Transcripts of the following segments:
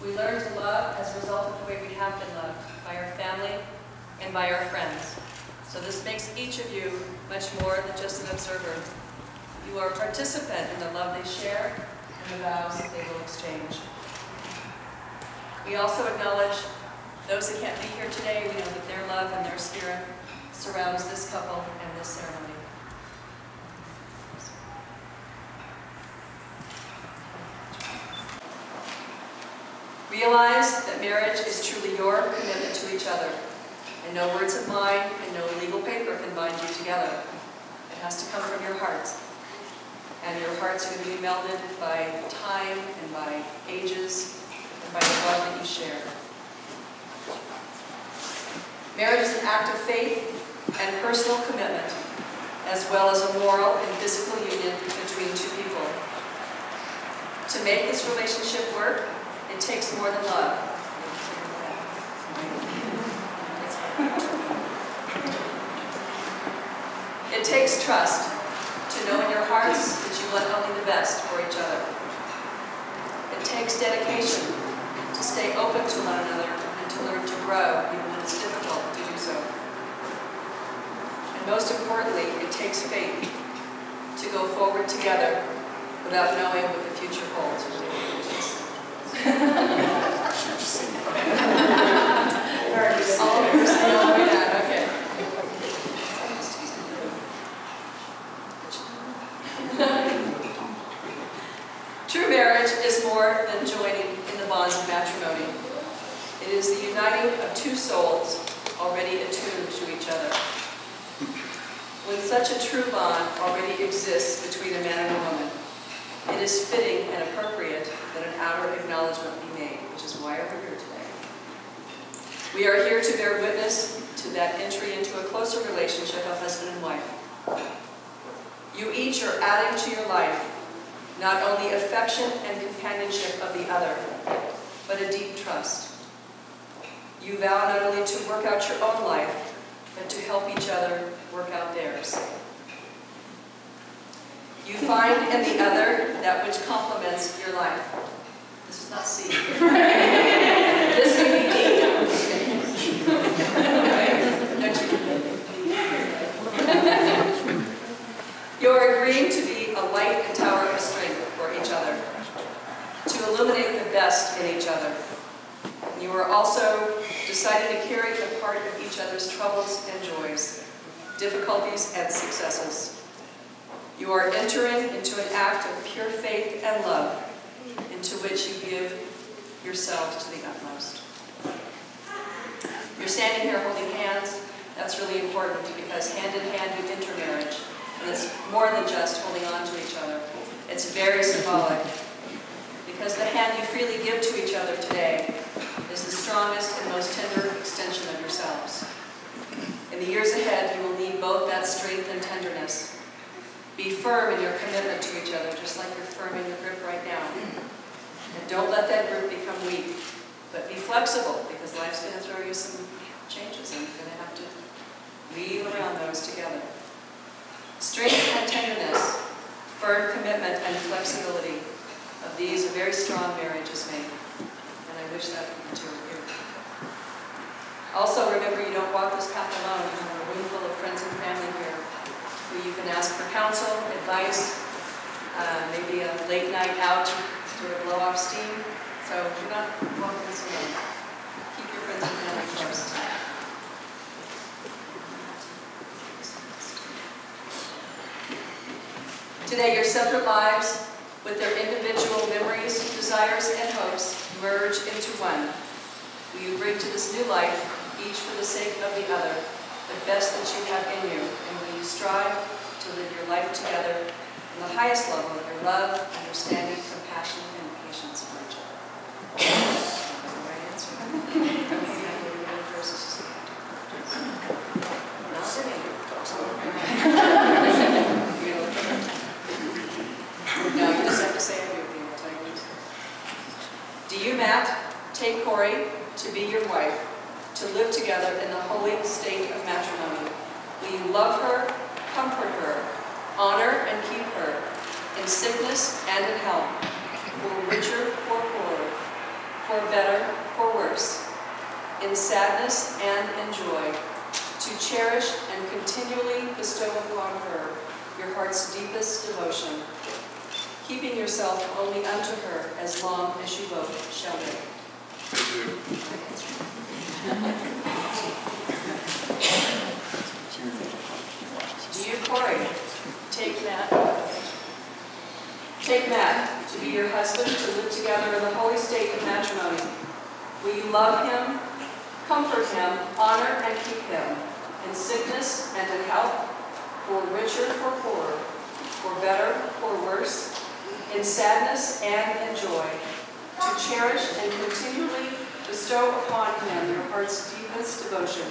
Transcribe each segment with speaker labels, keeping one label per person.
Speaker 1: We learn to love as a result of the way we have been loved by our family and by our friends. So this makes each of you much more than just an observer. You are a participant in the love they share and the vows that they will exchange. We also acknowledge those that can't be here today. We know that their love and their spirit surrounds this couple and this ceremony. Realize that marriage is truly your commitment to each other, and no words of mine and no legal paper can bind you together. It has to come from your hearts, and your hearts are going to be melded by time and by ages and by the love that you share. Marriage is an act of faith and personal commitment, as well as a moral and physical union between two people. To make this relationship work, it takes more than love. It takes trust to know in your hearts that you want only the best for each other. It takes dedication to stay open to one another and to learn to grow even when it's difficult to do so. And most importantly, it takes faith to go forward together without knowing what the future holds. Okay. True marriage is more than joining in the bonds of matrimony. It is the uniting of two souls already attuned to each other. When such a true bond already exists between a man and a woman, it is fitting and appropriate that an outer acknowledgement be made, which is why we're here today. We are here to bear witness to that entry into a closer relationship of husband and wife. You each are adding to your life not only affection and companionship of the other, but a deep trust. You vow not only to work out your own life, but to help each other work out theirs. You find in the other that which complements your life. This is not C. This may be D. You're agreeing to be a light and tower of strength for each other, to illuminate the best in each other. You are also deciding to carry the part of each other's troubles and joys, difficulties and successes. You are entering into an act of pure faith and love, into which you give yourselves to the utmost. You're standing here holding hands. That's really important because hand in hand you enter marriage. And it's more than just holding on to each other. It's very symbolic because the hand you freely give to each other today is the strongest and most tender extension of yourselves. In the years ahead, you will need both that strength and tenderness. Be firm in your commitment to each other, just like you're firm in your grip right now. And don't let that grip become weak, but be flexible, because life's going to throw you some changes in those together. Strength and tenderness, firm commitment and flexibility. Of these, a very strong marriage is made. And I wish that for you too here. Also, remember, you don't walk this path alone. You have a room full of friends and family here who you can ask for counsel, advice, maybe a late night out to blow off steam. So you're not walking this alone. Keep your friends and family close. Today, your separate lives, with their individual memories, desires, and hopes, merge into one. Will you bring to this new life, each for the sake of the other, the best that you have in you, and will you strive to live your life together on the highest level of your love, understanding, compassion, and patience for each other? That was the right answer. Not sitting. No, you just have to say everything. I'll tell you. Do you, Matt, take Corey to be your wife, to live together in the holy state of matrimony? Will you love her, comfort her, honor and keep her, in sickness and in health, for richer, for poorer, for better, for worse, in sadness and in joy, to cherish and continually bestow upon her your heart's deepest devotion, keeping yourself only unto her as long as you both shall live? Do you, Corey, take Matt to be your husband, to live together in the holy state of matrimony? Will you love him, comfort him, honor and keep him, in sickness and in health, for richer, for poorer, for better, for worse, in sadness and in joy, to cherish and continually bestow upon him your heart's deepest devotion,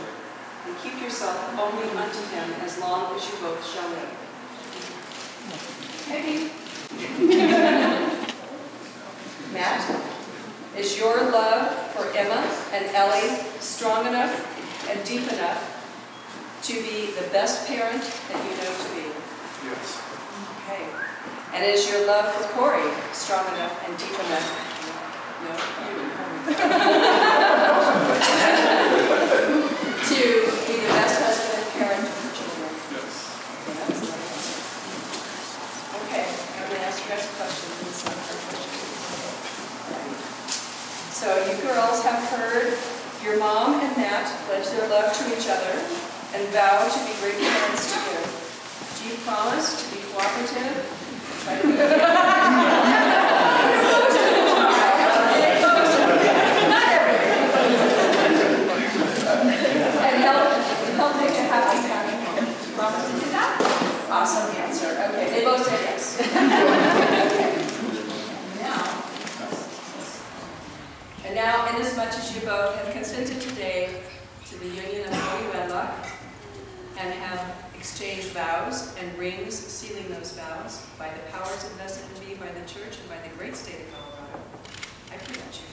Speaker 1: and keep yourself only unto him as long as you both shall live? Maybe. Matt, is your love for Emma and Ellie strong enough and deep enough to be the best parent that you know to be?
Speaker 2: Yes.
Speaker 1: Okay. And is your love for Corey strong enough and deep enough? No. To be the best husband and parent of your children?
Speaker 2: Yes.
Speaker 1: Okay, I'm going to ask you guys a question. So you girls have heard your mom and Matt pledge their love to each other and vow to be great parents to you. Do you promise to be cooperative? Try to be and help make a happy family home. Promise to do that? Awesome answer. Okay, they both said yes. Okay. And now, inasmuch as you both have consented today to the union of holy wedlock and have exchanged vows and rings sealing those vows by the powers invested in me by the Church and by the great state of Colorado, I present you